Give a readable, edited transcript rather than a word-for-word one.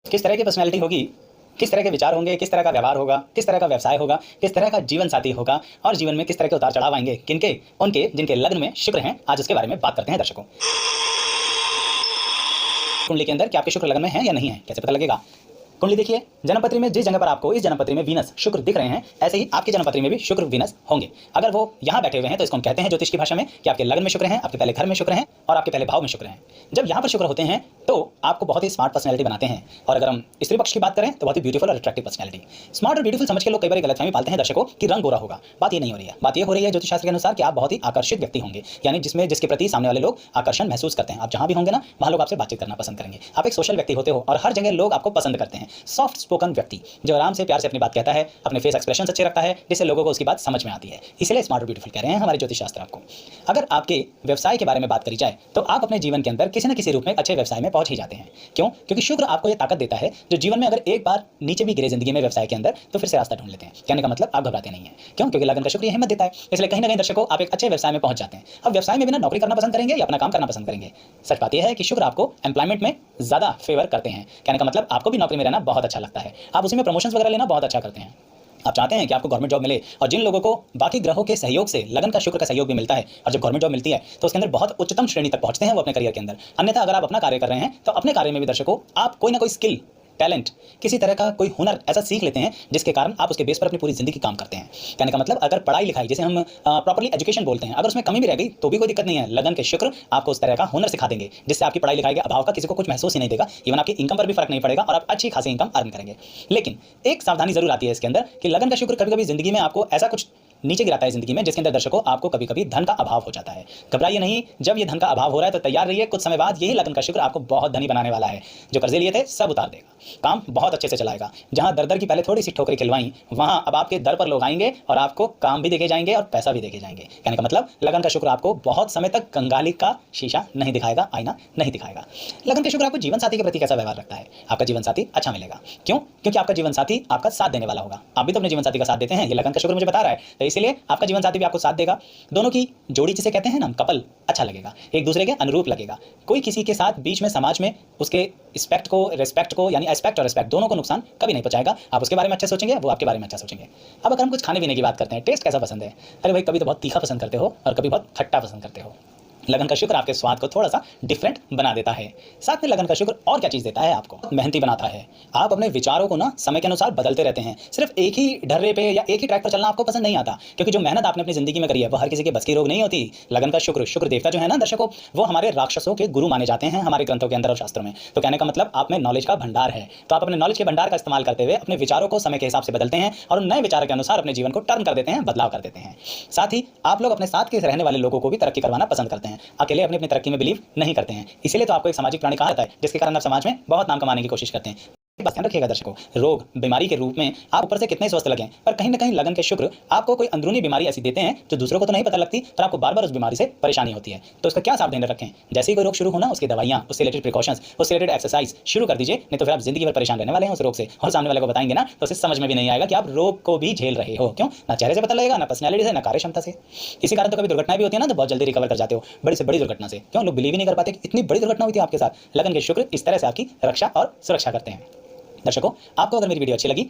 किस तरह की पर्सनैलिटी होगी, किस तरह के विचार होंगे, किस तरह का व्यवहार होगा, किस तरह का व्यवसाय होगा, किस तरह का जीवन साथी होगा और जीवन में किस तरह के उतार चढ़ाव आएंगे, किनके, उनके जिनके लग्न में शुक्र हैं, आज उसके बारे में बात करते हैं दर्शकों। कुंडली के अंदर क्या आपके शुक्र लग्न में है या नहीं है, कैसे पता लगेगा? कुंडली देखिए, जन्मपत्री में जिस जगह पर आपको इस जन्मपत्री में वीनस शुक्र दिख रहे हैं, ऐसे ही आपकी जन्मपत्री में भी शुक्र वीनस होंगे। अगर वो यहाँ बैठे हुए हैं तो इसको हम कहते हैं ज्योतिष की भाषा में कि आपके लग्न में शुक्र हैं, आपके पहले घर में शुक्र हैं और आपके पहले भाव में शुक्र हैं। जब यहाँ पर शुक्र होते हैं तो आपको बहुत ही स्मार्ट पर्सनैलिटी बनाते हैं। और अगर हम स्त्री पक्ष की बात करें तो बहुत ही ब्यूटीफुल और अट्रैक्टिव पर्सनैलिटी। स्मार्ट और ब्यूटीफुल समझ के लोग कई बार गलतफहमी पालते हैं दर्शकों कि रंग गोरा होगा। बात ये नहीं हो रही है। बात ये हो रही है ज्योतिष शास्त्र के अनुसार कि आप बहुत ही आकर्षित व्यक्ति होंगे, यानी जिसके प्रति सामने वाले लोग आकर्षण महसूस करते हैं। आप जहां भी होंगे ना, वहां लोग आपसे बातचीत करना पसंद करेंगे। आप एक सोशल व्यक्ति होते हो और हर जगह लोग आपको पसंद करते हैं। सॉफ्ट स्पोकन व्यक्ति जो आराम से प्यार से अपनी बात कहता है, अपने फेस एक्सप्रेशन अच्छे रखता है, जिससे लोगों को उसकी बात समझ में आती है। इसलिए स्मार्ट और ब्यूटीफुल कह रहे हैं हमारे ज्योतिष शास्त्र आपको। अगर आपके व्यवसाय के बारे में बात करी जाए तो आप अपने जीवन के अंदर किसी न किसी रूप में अच्छे व्यवसाय में पहुंच ही जाते हैं। क्यों? क्योंकि शुक्र आपको यह ताकत देता है जो जीवन में अगर एक बार नीचे भी गिरे जिंदगी में व्यवसाय के अंदर तो फिर से रास्ता ढूंढ लेते हैं। कहने का मतलब आप घबराते नहीं हैं। क्यों? क्योंकि लगन का शुक्र हिम्मत देता है। इसलिए कहीं ना कहीं दर्शकों आप एक अच्छे व्यवसाय में पहुंच जाते हैं। अब व्यवसाय में भी ना नौकरी करना पसंद करेंगे या अपना काम करना पसंद करेंगे। सच बात यह है कि शुक्र आपको एम्प्लॉयमेंट में ज्यादा फेवर करते हैं। कहने का मतलब आपको भी नौकरी में रहना बहुत अच्छा लगता है। आप उसी में प्रमोशन वगैरह लेना बहुत अच्छा करते हैं। आप चाहते हैं कि आपको गवर्नमेंट जॉब मिले। और जिन लोगों को बाकी ग्रहों के सहयोग से लगन का शुक्र का सहयोग भी मिलता है और जब गवर्नमेंट जॉब मिलती है तो उसके अंदर बहुत उच्चतम श्रेणी तक पहुंचते हैं वो अपने करियर के अंदर। अन्यथा अगर आप अपना कार्य कर रहे हैं तो अपने कार्य में भी दर्शकों आप कोई ना कोई स्किल, टैलेंट, किसी तरह का कोई हुनर ऐसा सीख लेते हैं जिसके कारण आप उसके बेस पर अपनी पूरी जिंदगी काम करते हैं। कहने का मतलब अगर पढ़ाई लिखाई, जिसे हम प्रॉपर्ली एजुकेशन बोलते हैं, अगर उसमें कमी भी रह गई तो भी कोई दिक्कत नहीं है। लगन के शुक्र आपको उस तरह का हुनर सिखा देंगे जिससे आपकी पढ़ाई लिखाई के अभाव का किसी को कुछ महसूस ही नहीं देगा। इवन आपकी इनकम पर भी फर्क नहीं पड़ेगा और आप अच्छी खासी इनकम अर्न करेंगे। लेकिन एक सावधानी जरूर आती है इसके अंदर कि लगन का शुक्र कभी कभी जिंदगी में आपको ऐसा कुछ नीचे गिराता है जिंदगी में जिसके अंदर दर्शकों आपको कभी कभी धन का अभाव हो जाता है। घबराइए नहीं, जब ये धन का अभाव हो रहा है तो तैयार रहिए, कुछ समय बाद यही लगन का शुक्र आपको बहुत धनी बनाने वाला है। जो कर्जे लिए थे सब उतार देगा, काम बहुत अच्छे से चलाएगा। जहां दर दर की पहले थोड़ी सी ठोकरें खिलवाई, वहां अब आपके दर पर लोग आएंगे और आपको काम भी देखे जाएंगे और पैसा भी देखे जाएंगे। कहने का मतलब लगन का शुक्र आपको बहुत समय तक कंगाली का शीशा नहीं दिखाएगा, आईना नहीं दिखाएगा। लगन का शुक्र आपको जीवन साथी के प्रति कैसा व्यवहार रखता है? आपका जीवन साथी अच्छा मिलेगा। क्यों? क्योंकि आपका जीवन साथी आपका साथ देने वाला होगा। आप भी तो अपने जीवन साथी का साथ देते हैं, ये लगन का शुक्र मुझे बता रहा है। तो इसलिए आपका जीवन साथी भी आपको साथ देगा। दोनों की जोड़ी जिसे कहते हैं ना, कपल, अच्छा लगेगा, एक दूसरे के अनुरूप लगेगा। कोई किसी के साथ बीच में समाज में उसके रिस्पेक्ट को यानी एस्पेक्ट और रिस्पेक्ट दोनों को नुकसान कभी नहीं पहुंचाएगा। आप उसके बारे में अच्छा सोचेंगे, वो आपके बारे में अच्छा सोचेंगे। अब अगर हम कुछ खाने पीने की बात करते हैं, टेस्ट कैसा पसंद है? अरे भाई, कभी तो बहुत तीखा पसंद करते हो और कभी बहुत खट्टा पसंद करते हो। लगन का शुक्र आपके स्वाद को थोड़ा सा डिफरेंट बना देता है। साथ में लगन का शुक्र और क्या चीज देता है? आपको मेहनती बनाता है। आप अपने विचारों को ना समय के अनुसार बदलते रहते हैं। सिर्फ एक ही ढर्रे पे या एक ही ट्रैक पर चलना आपको पसंद नहीं आता, क्योंकि जो मेहनत आपने अपनी जिंदगी में करी है वो हर किसी के बस की रोग नहीं होती। लगन का शुक्र देवता जो है ना दर्शकों, वो हमारे राक्षसों के गुरु माने जाते हैं हमारे ग्रंथों के अंदर और शास्त्रों में। तो कहने का मतलब आप में नॉलेज का भंडार है। तो आप अपने नॉलेज के भंडार का इस्तेमाल करते हुए अपने विचारों को समय के हिसाब से बदलते हैं और नए विचारों के अनुसार अपने जीवन को टर्न कर देते हैं, बदलाव कर देते हैं। साथ ही आप लोग अपने साथ के रहने वाले लोगों को भी तरक्की करवाना पसंद करते हैं, अकेले अपनी तरक्की में बिलीव नहीं करते हैं। इसीलिए तो आपको एक सामाजिक प्राणी कहा जाता है, जिसके कारण आप समाज में बहुत नाम कमाने की कोशिश करते हैं। बस ध्यान रखिएगा दर्शकों, रोग बीमारी के रूप में आप ऊपर से कितने स्वस्थ लगें, पर कहीं ना कहीं लगन के शुक्र आपको कोई अंदरूनी बीमारी ऐसी देते हैं जो दूसरों को तो नहीं पता लगती, पर आपको बार बार उस बीमारी से परेशानी होती है। तो इसका क्या सावधानी रखें? जैसे ही कोई रोग शुरू होना, उसकी दवाइयां, उससे रिलेटेड प्रिकॉशंस, उससे रिलेटेड एक्सरसाइज शुरू कर दीजिए, नहीं तो फिर आप जिंदगी भर परेशान रहने वाले हैं उस रोग से। और सामने वाले को बताएंगे ना तो उसे समझ में भी नहीं आएगा कि आप रोग को भी झेल रहे हो। क्यों? ना चेहरे से पता लगेगा, ना पर्सनैलिटी से, ना कार्य क्षमता से। इसी कारण तो कभी दुर्घटनाएं भी होती है ना, तो बहुत जल्दी रिकवर कर जाते हो बड़ी से बड़ी दुर्घटना से। क्यों? लोग बिलीव ही नहीं कर पाते कि इतनी बड़ी दुर्घटना हुई थी आपके साथ। लगन के शुक्र इस तरह से आपकी रक्षा और सुरक्षा करते हैं। दर्शकों, आपको अगर मेरी वीडियो अच्छी लगी